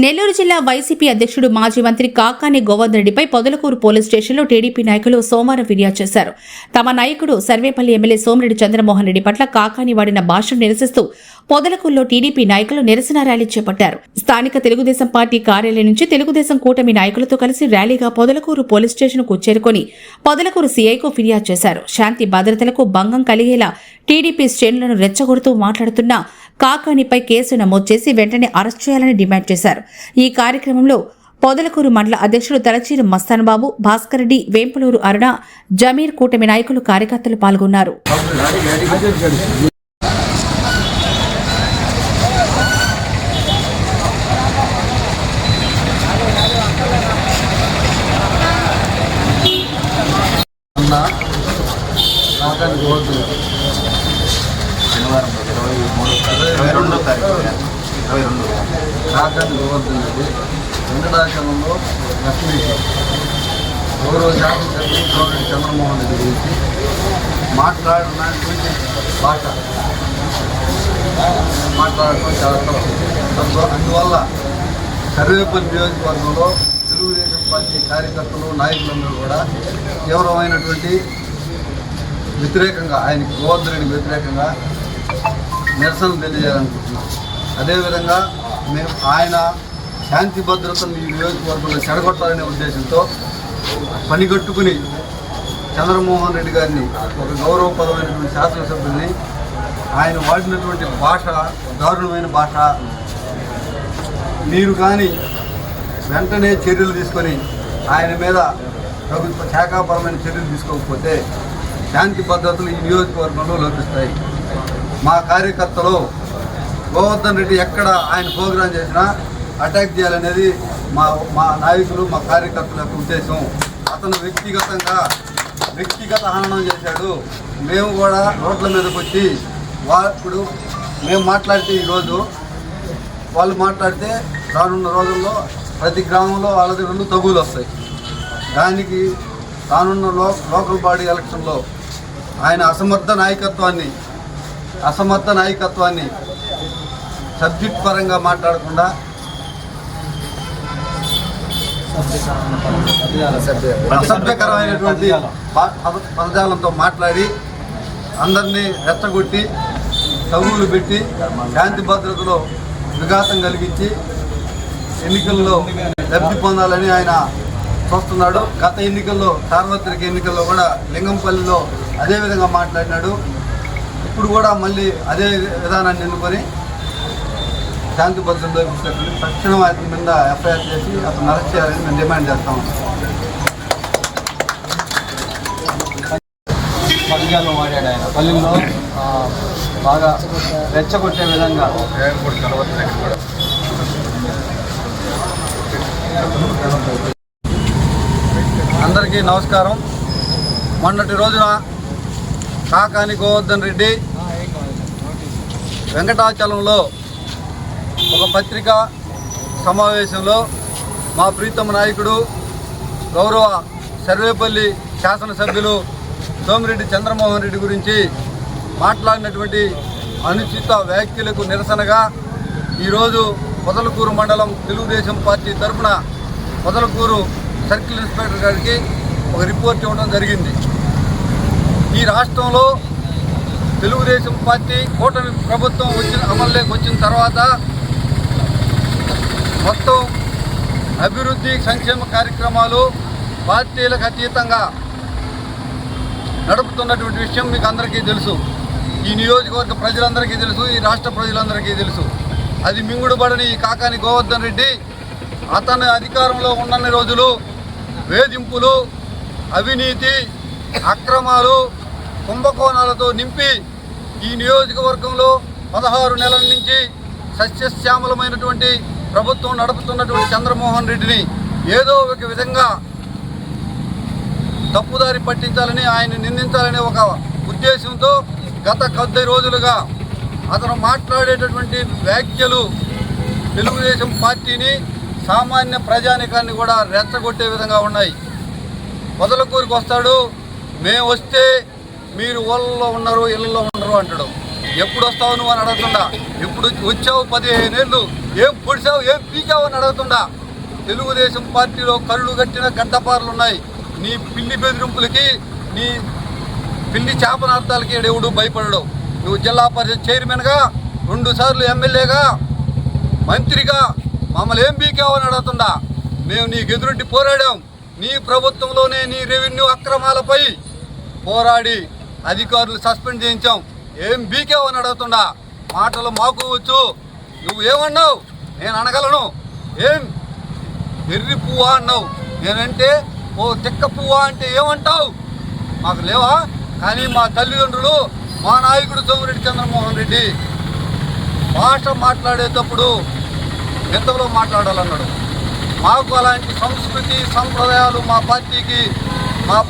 నెల్లూరు జిల్లా వైసీపీ అధ్యక్షుడు మాజీ మంత్రి కాకాని గోవర్ధన్ రెడ్డిపై పొదలకూరు పోలీస్ స్టేషన్లో టీడీపీ నాయకులు సోమవారం ఫిర్యాదు చేశారు. తమ నాయకుడు సర్వేపల్లి ఎమ్మెల్యే సోమిరెడ్డి చంద్రమోహన్ రెడ్డి పట్ల కాకాని వాడిన భాషను నిరసిస్తూ పొదలకూరులో టీడీపీ నాయకులు నిరసన ర్యాలీ చేపట్టారు. స్థానిక తెలుగుదేశం పార్టీ కార్యాలయం నుంచి తెలుగుదేశం కూటమి నాయకులతో కలిసి ర్యాలీగా పొదలకూరు పోలీస్ స్టేషన్కు చేరుకుని పొదలకూరు సీఐకు ఫిర్యాదు చేశారు. శాంతి భద్రతలకు భంగం కలిగేలా టీడీపీ శ్రేణులను రెచ్చగొడుతూ మాట్లాడుతున్న కాకానిపై కేసు నమోదు చేసి వెంటనే అరెస్ట్ చేయాలని డిమాండ్ చేశారు. ఈ కార్యక్రమంలో పొదలకూరు మండల అధ్యక్షుడు తలచీరు మస్తాన్బాబు, భాస్కర్ రెడ్డి, వేంపలూరు అరుణ, జమీర్ కూటమి నాయకులు, కార్యకర్తలు పాల్గొన్నారు. కాకాని గోవర్ధన్ రెడ్డి వెంకటాచలంలో లక్ష్మీ గౌరవ శాసనసభ్యులు సోమిరెడ్డి చంద్రమోహన్ రెడ్డి గురించి మాట్లాడినటువంటి భాష మాట్లాడటం చాలా తప్పు. అందువల్ల సర్వేపల్లి నియోజకవర్గంలో తెలుగుదేశం పార్టీ కార్యకర్తలు, నాయకులందరూ కూడా తీవ్రమైనటువంటి వ్యతిరేకంగా, ఆయనకి గోవర్ధన్ రెడ్డికి వ్యతిరేకంగా నిరసన తెలియజేయాలనుకుంటున్నాం. అదేవిధంగా మేము ఆయన శాంతి భద్రతను ఈ నియోజకవర్గంలో చెడగొట్టాలనే ఉద్దేశంతో పనిగట్టుకుని చంద్రమోహన్ రెడ్డి గారిని, ఒక గౌరవప్రదమైనటువంటి శాసనసభ్యుల్ని, ఆయన వాడినటువంటి భాష దారుణమైన భాష. మీరు కానీ వెంటనే చర్యలు తీసుకొని ఆయన మీద ప్రభుత్వ శాఖాపరమైన చర్యలు తీసుకోకపోతే శాంతి భద్రతలు ఈ నియోజకవర్గంలో లోపిస్తాయి. మా కార్యకర్తలు గోవర్ధన్ రెడ్డి ఎక్కడ ఆయన ప్రోగ్రాం చేసినా అటాక్ చేయాలనేది మా నాయకులు, మా కార్యకర్తల యొక్క ఉద్దేశం. అతను వ్యక్తిగత హననం చేశాడు. మేము కూడా రోడ్ల మీదకి వచ్చి ఇప్పుడు మేము మాట్లాడితే, ఈరోజు వాళ్ళు మాట్లాడితే రానున్న రోజుల్లో ప్రతి గ్రామంలో వాళ్ళ దగ్గర తగులు వస్తాయి. దానికి రానున్న లోకల్ బాడీ ఎలక్షన్లో ఆయన అసమర్థ నాయకత్వాన్ని సబ్జెక్ట్ పరంగా మాట్లాడకుండా అసభ్యకరమైనటువంటి పదజాలంతో మాట్లాడి అందరినీ రెచ్చగొట్టి తగులు పెట్టి శాంతి భద్రతలో విఘాతం కలిగించి ఎన్నికల్లో లబ్ధి పొందాలని ఆయన చూస్తున్నాడు. గత ఎన్నికల్లో, సార్వత్రిక ఎన్నికల్లో కూడా లింగంపల్లిలో అదే విధంగా మాట్లాడినాడు. ఇప్పుడు కూడా మళ్ళీ అదే విధానాన్ని ఎన్నుకొని శాంతి భద్రతలో తక్షణం అతని మీద ఎఫ్ఐఆర్ చేసి అతను అరెస్ట్ చేయాలని మేము డిమాండ్ చేస్తాము. పద్యాలను వాడాడు ఆయన. పల్లెల్లో బాగా రెచ్చగొట్టే విధంగా. అందరికీ నమస్కారం. మొన్నటి రోజున కాకాని గోవర్ధన్ రెడ్డి వెంకటాచలంలో ఒక పత్రికా సమావేశంలో మా ప్రీతమ నాయకుడు, గౌరవ సర్వేపల్లి శాసనసభ్యులు సోమిరెడ్డి చంద్రమోహన్ రెడ్డి గురించి మాట్లాడినటువంటి అనుచిత వ్యాఖ్యలకు నిరసనగా ఈరోజు పొదలకూరు మండలం తెలుగుదేశం పార్టీ తరఫున పొదలకూరు సర్కిల్ ఇన్స్పెక్టర్ గారికి ఒక రిపోర్ట్ ఇవ్వడం జరిగింది. ఈ రాష్ట్రంలో తెలుగుదేశం పార్టీ కూటమి ప్రభుత్వం అమల్లోకి వచ్చిన తర్వాత మొత్తం అభివృద్ధి, సంక్షేమ కార్యక్రమాలు పార్టీలకు అతీతంగా నడుపుతున్నటువంటి విషయం మీకు అందరికీ తెలుసు. ఈ నియోజకవర్గ ప్రజలందరికీ తెలుసు, ఈ రాష్ట్ర ప్రజలందరికీ తెలుసు. అది మింగుడుబడని ఈ కాకాని గోవర్ధన్ రెడ్డి అతను అధికారంలో ఉన్నన్ని రోజులు వేధింపులు, అవినీతి, అక్రమాలు, కుంభకోణాలతో నింపి ఈ నియోజకవర్గంలో 16 నెలల నుంచి సస్యశ్యామలమైనటువంటి ప్రభుత్వం నడుపుతున్నటువంటి చంద్రమోహన్ రెడ్డిని ఏదో ఒక విధంగా తప్పుదారి పట్టించాలని, ఆయన నిందించాలనే ఒక ఉద్దేశంతో గత కొద్ది రోజులుగా అతను మాట్లాడేటటువంటి వ్యాఖ్యలు తెలుగుదేశం పార్టీని, సామాన్య ప్రజానికాన్ని కూడా రెచ్చగొట్టే విధంగా ఉన్నాయి. పొదలకూరుకు వస్తాడు, మేము వస్తే మీరు ఊళ్ళలో ఉన్నారు, ఇళ్ళలో ఉండరు అంటాడు. ఎప్పుడు వస్తావు నువ్వు అని అడగకుండా, ఇప్పుడు వచ్చావు 15 ఏళ్ళు ఏం పొడిచావు, ఏం పీకావు అని అడుగుతుండా. తెలుగుదేశం పార్టీలో కళ్ళు కట్టిన గడ్డపారలు ఉన్నాయి. నీ పిల్లి బెదిరింపులకి, నీ పిల్లి చేపనార్థాలకి ఎవడు భయపడడు. నువ్వు జిల్లా పరిషత్ చైర్మన్గా, 2 సార్లు ఎమ్మెల్యేగా, మంత్రిగా మమ్మల్ని ఏం పీకావని అడుగుతుండా. మేము నీకు ఎదురొడ్డి పోరాడాం. నీ ప్రభుత్వంలోనే నీ రెవెన్యూ అక్రమాలపై పోరాడి అధికారులు సస్పెండ్ చేయించాం. ఏం బీకావని అడుగుతుండా. మాటలు మాకు వచ్చు. నువ్వు ఏమన్నావు నేను అనగలను. ఏం ఎర్రి పువ్వా అన్నావు. నేనంటే ఓ తిక్క పువ్వా అంటే ఏమంటావు. మాకు లేవా? కానీ మా తల్లిదండ్రులు, మా నాయకుడు సోమిరెడ్డి చంద్రమోహన్ రెడ్డి భాష మాట్లాడేటప్పుడు ఎంతలో మాట్లాడాలన్నాడు. మాకు అలాంటి సంస్కృతి సంప్రదాయాలు మా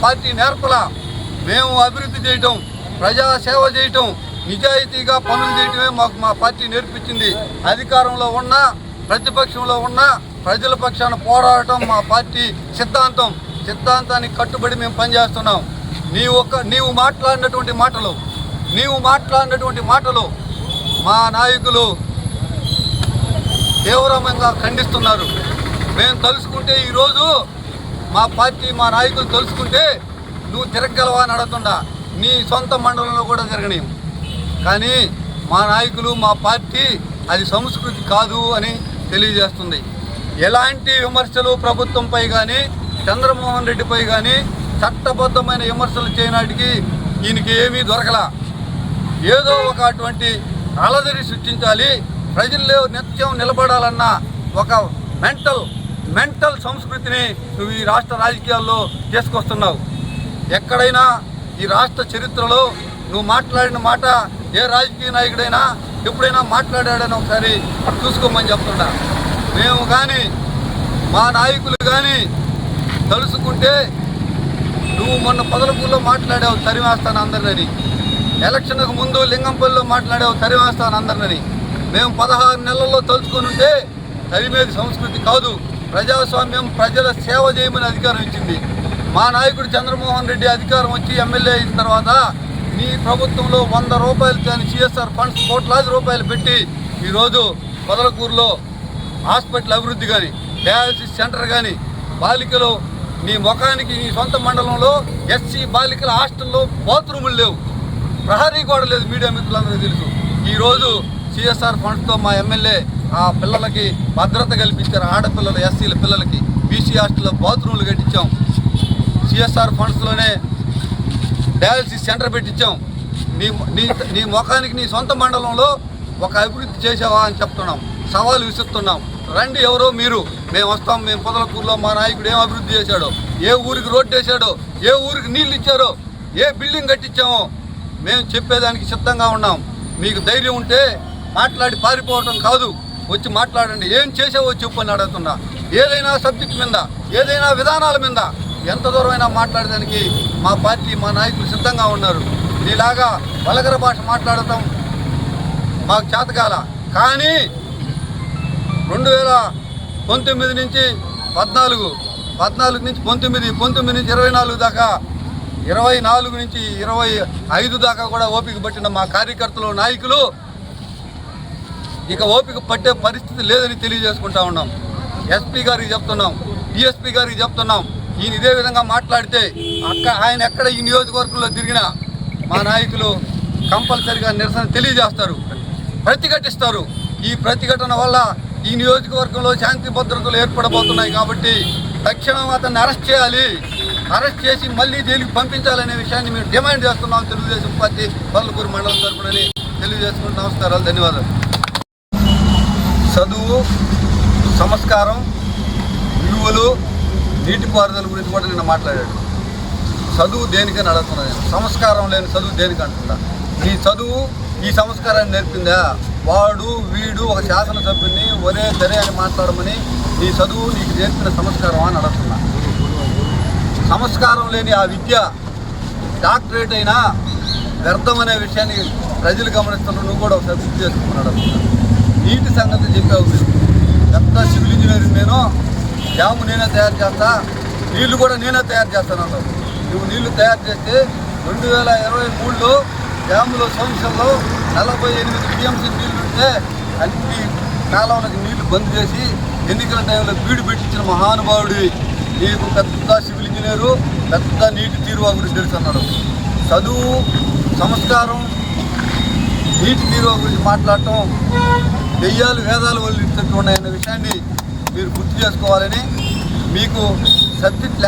పార్టీ నేర్పల. మేము అభివృద్ధి చేయటం, ప్రజాసేవ చేయటం, నిజాయితీగా పనులు చేయటమే మాకు మా పార్టీ నేర్పించింది. అధికారంలో ఉన్నా, ప్రతిపక్షంలో ఉన్నా ప్రజల పక్షాన పోరాడటం మా పార్టీ సిద్ధాంతం. సిద్ధాంతానికి కట్టుబడి మేము పనిచేస్తున్నాం. నీవు మాట్లాడినటువంటి మాటలు మా నాయకులు తీవ్రంగా ఖండిస్తున్నారు. మేము తలుసుకుంటే ఈరోజు మా పార్టీ, మా నాయకులు తలుసుకుంటే నువ్వు తిరగలవా అని అడుగుతుండా. నీ సొంత మండలంలో కూడా తిరగని. కానీ మా నాయకులు, మా పార్టీ అది సంస్కృతి కాదు అని తెలియజేస్తుంది. ఎలాంటి విమర్శలు ప్రభుత్వంపై కానీ, చంద్రమోహన్ రెడ్డిపై కానీ చట్టబద్ధమైన విమర్శలు చేయనాటికి ఈయనకి ఏమీ దొరకలా. ఏదో ఒక అటువంటి అలజడి సృష్టించాలి, ప్రజల్లో నిత్యం నిలబడాలన్న ఒక మెంటల్ సంస్కృతిని నువ్వు ఈ రాష్ట్ర రాజకీయాల్లో తీసుకొస్తున్నావు. ఎక్కడైనా ఈ రాష్ట్ర చరిత్రలో నువ్వు మాట్లాడిన మాట ఏ రాజకీయ నాయకుడైనా ఎప్పుడైనా మాట్లాడాడని ఒకసారి చూసుకోమని చెప్తున్నా. మేము కానీ, మా నాయకులు కానీ తలుసుకుంటే నువ్వు మొన్న పొదలపూర్లో మాట్లాడావు తరివేస్తాను అందరిని, ఎలక్షన్కు ముందు లింగంపల్లిలో మాట్లాడావు తరివేస్తాను అందరిని. మేము 16 నెలల్లో తలుచుకొని ఉంటే తరిమేది సంస్కృతి కాదు. ప్రజాస్వామ్యం ప్రజల సేవ చేయమని అధికారం ఇచ్చింది. మా నాయకుడు చంద్రమోహన్ రెడ్డి అధికారం వచ్చి ఎమ్మెల్యే అయిన తర్వాత నీ ప్రభుత్వంలో 100 రూపాయలు కానీ CSR ఫండ్స్ కోట్లాది రూపాయలు పెట్టి ఈరోజు పొదలకూరులో హాస్పిటల్ అభివృద్ధి కానీ, డయాలసిస్ సెంటర్ కానీ, బాలికలు నీ ముఖానికి నీ సొంత మండలంలో SC బాలికల హాస్టల్లో బాత్రూములు లేవు, ప్రహరీ కూడా లేదు. మీడియా మిత్రులందరూ తెలుసు. ఈరోజు CSR ఫండ్స్తో మా ఎమ్మెల్యే ఆ పిల్లలకి భద్రత కల్పించారు. ఆడపిల్లలు, SCల పిల్లలకి BC హాస్టల్లో బాత్రూములు కట్టించాం. CSR ఫండ్స్లోనే డయాలసిస్ సెంటర్ పెట్టించాం. నీ ముఖానికి నీ సొంత మండలంలో ఒక అభివృద్ధి చేసావా అని చెప్తున్నాం. సవాలు విసురుతున్నాం. రండి, ఎవరో మీరు, మేము వస్తాం. మేము పొదలకూరులో మా నాయకుడు ఏం అభివృద్ధి చేశాడో, ఏ ఊరికి రోడ్డు వేసాడో, ఏ ఊరికి నీళ్ళు ఇచ్చారో, ఏ బిల్డింగ్ కట్టించామో మేము చెప్పేదానికి సిద్ధంగా ఉన్నాం. మీకు ధైర్యం ఉంటే మాట్లాడి పారిపోవటం కాదు, వచ్చి మాట్లాడండి. ఏం చేసావో చెప్పు అని అడుగుతున్నా. ఏదైనా సబ్జెక్ట్ మీద, ఏదైనా విధానాల మీద ఎంత దూరమైనా మాట్లాడడానికి మా పార్టీ, మా నాయకులు సిద్ధంగా ఉన్నారు. నీలాగా వల్గర భాష మాట్లాడటం మాకు చేతకాల. కానీ 2019 నుంచి 14 నుంచి 19 నుంచి 24 దాకా, 24 నుంచి 25 దాకా కూడా ఓపిక పట్టిన మా కార్యకర్తలు, నాయకులు ఇక ఓపిక పట్టే పరిస్థితి లేదని తెలియజేసుకుంటా ఉన్నాం. SP గారికి చెప్తున్నాం, DSP గారికి చెప్తున్నాం. ఈయన ఇదే విధంగా మాట్లాడితే ఆయన ఎక్కడ ఈ నియోజకవర్గంలో తిరిగినా మా నాయకులు కంపల్సరిగా నిరసన తెలియజేస్తారు, ప్రతిఘటిస్తారు. ఈ ప్రతిఘటన వల్ల ఈ నియోజకవర్గంలో శాంతి భద్రతలు ఏర్పడబోతున్నాయి. కాబట్టి తక్షణం అతన్ని అరెస్ట్ చేయాలి. అరెస్ట్ చేసి మళ్ళీ జైలుకి పంపించాలనే విషయాన్ని మేము డిమాండ్ చేస్తున్నాం. తెలుగుదేశం పార్టీ పొదలకూరు మండలం తరఫునని తెలియజేసుకుంటూ నమస్కారాలు, ధన్యవాదాలు. చదువు, సంస్కారం, విలువలు, నీటిపారుదల గురించి కూడా నిన్న మాట్లాడాడు. చదువు దేనికని అడుగుతున్నా, సంస్కారం లేని చదువు దేనికి అంటున్నా. నీ చదువు ఈ సంస్కారాన్ని నేర్పిందా? వాడు వీడు ఒక శాసనసభ్యుని ఒరే దరే అని మాట్లాడమని నీ చదువు నీకు నేర్పిన సంస్కారం అని అడుగుతున్నా. సంస్కారం లేని ఆ విద్య డాక్టరేట్ అయినా వ్యర్థం అనే విషయాన్ని ప్రజలు గమనిస్తున్నారు. నువ్వు కూడా ఒకసారి గుర్తు చేసుకున్నాడు. నీటి సంగతి చెప్పావు. ఎంత సివిల్ ఇంజనీరింగ్ నేను, డ్యాము నేనే తయారు చేస్తా, నీళ్లు కూడా నేనే తయారు చేస్తాను. నువ్వు నీళ్లు తయారు చేస్తే 2023లో డ్యాములో సంవత్సరంలో 48 TMC నీళ్లు ఉంటే అన్ని కాలంలోకి నీళ్లు బంద్ చేసి ఎన్నికల టైంలో బీడు పెట్టించిన మహానుభావుడి. నీకు పెద్ద సివిల్ ఇంజనీరు, పెద్ద నీటి తీరువా గురించి తెలుసు అన్నాడు. చదువు, సంస్కారం, నీటి తీరువా గురించి మాట్లాడటం దెయ్యాలు వేదాలు వదిలినట్టు ఉన్నాయన్న విషయాన్ని మీరు గుర్తు చేసుకోవాలని. మీకు సబ్జెక్ట్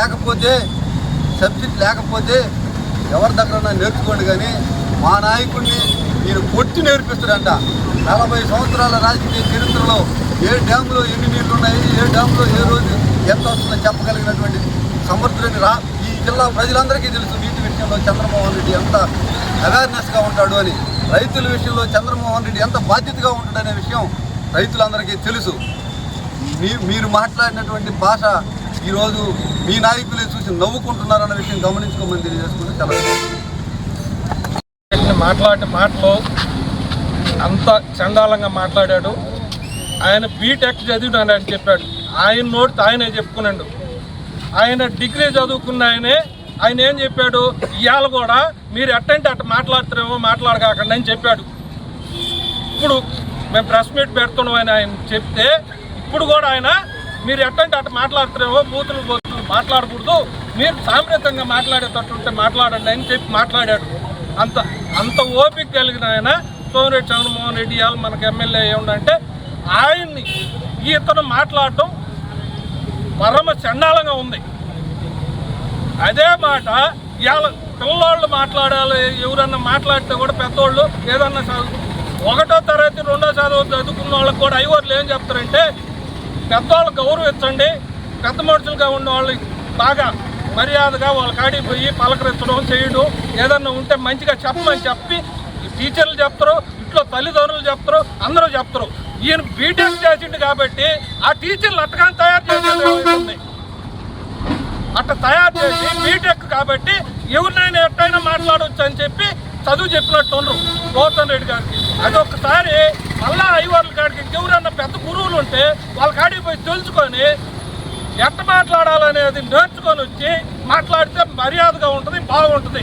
లేకపోతే ఎవరి దగ్గర నేర్చుకోండి, కానీ మా నాయకుడిని మీరు కొట్టి నేర్పిస్తాడంట. 40 సంవత్సరాల రాజకీయ చరిత్రలో ఏ డ్యాములో ఎన్ని నీళ్లు ఉన్నాయి, ఏ డ్యాములో ఏ రోజు ఎంత వస్తుందో చెప్పగలిగినటువంటి సమర్థులని ఈ జిల్లా ప్రజలందరికీ తెలుసు. నీటి విషయంలో చంద్రమోహన్ రెడ్డి ఎంత అవేర్నెస్గా ఉంటాడు అని, రైతుల విషయంలో చంద్రమోహన్ రెడ్డి ఎంత బాధ్యతగా ఉంటాడనే విషయం రైతులందరికీ తెలుసు. మీరు మాట్లాడినటువంటి భాష ఈరోజు మీ నాయకులే చూసి నవ్వుకుంటున్నారన్న విషయం గమనించుకోమని తెలియజేసుకుంటే చాలా మాట్లాడిన మాటలు అంత చండాలంగా మాట్లాడాడు. ఆయన బీటెక్ చదివినాడని చెప్పాడు. ఆయన నోటితో ఆయనే చెప్పుకున్నాడు. ఆయన డిగ్రీ చదువుకున్న ఆయన ఏం చెప్పాడు, ఇవాళ కూడా మీరు ఎట్టంటే అట్ట మాట్లాడుతారేమో మాట్లాడకాకండి అని చెప్పాడు. ఇప్పుడు మేము ప్రెస్ మీట్ పెడుతున్నాం అని ఆయన చెప్తే ఇప్పుడు కూడా ఆయన మీరు ఎట్టంటే అట్ట మాట్లాడుతారేమో బూతులు మాట్లాడకూడదు, మీరు సాంప్రదాయంగా మాట్లాడేటట్టుంటే మాట్లాడండి అని చెప్పి మాట్లాడాడు. అంత ఓపిక కలిగిన ఆయన సోమిరెడ్డి చంద్రమోహన్ రెడ్డి ఇవాళ మనకు ఎమ్మెల్యే ఏముందంటే ఆయన్ని ఇతను మాట్లాడటం పరమ చండాలంగా ఉంది. అదే మాట ఇవాళ పిల్లోళ్ళు మాట్లాడాలి, ఎవరన్నా మాట్లాడితే కూడా పెద్దోళ్ళు ఏదన్నా 1వ తరగతి 2వ తరగతి చదువుకున్న వాళ్ళకి కూడా ఐవర్లు ఏం చెప్తారంటే పెద్దవాళ్ళు గౌరవించండి, పెద్ద మనుషులుగా ఉన్న వాళ్ళకి బాగా మర్యాదగా వాళ్ళ కాడికి పోయి పలకరించడం చేయడం, ఏదన్నా ఉంటే మంచిగా చెప్పమని చెప్పి టీచర్లు చెప్తారు, ఇంట్లో తల్లిదండ్రులు చెప్తారు, అందరూ చెప్తారు. ఈయన బీటెక్ చేసిండు కాబట్టి ఆ టీచర్లు అట్టగా తయారు చేసేది, అట్ట తయారు చేసి బీటెక్ కాబట్టి ఎవరినైనా ఎట్టయినా మాట్లాడవచ్చు అని చెప్పి చదువు చెప్పినట్టు గౌతమ్ రెడ్డి గారికి. అది ఒక్కసారి మళ్ళా ఐవర్ల కాడికి ఎవరన్నా పెద్ద గురువులు ఉంటే వాళ్ళ కాడికి పోయి తెలుసుకొని ఎట్ట మాట్లాడాలనేది నేర్చుకొని వచ్చి మాట్లాడితే మర్యాదగా ఉంటుంది, బాగుంటుంది.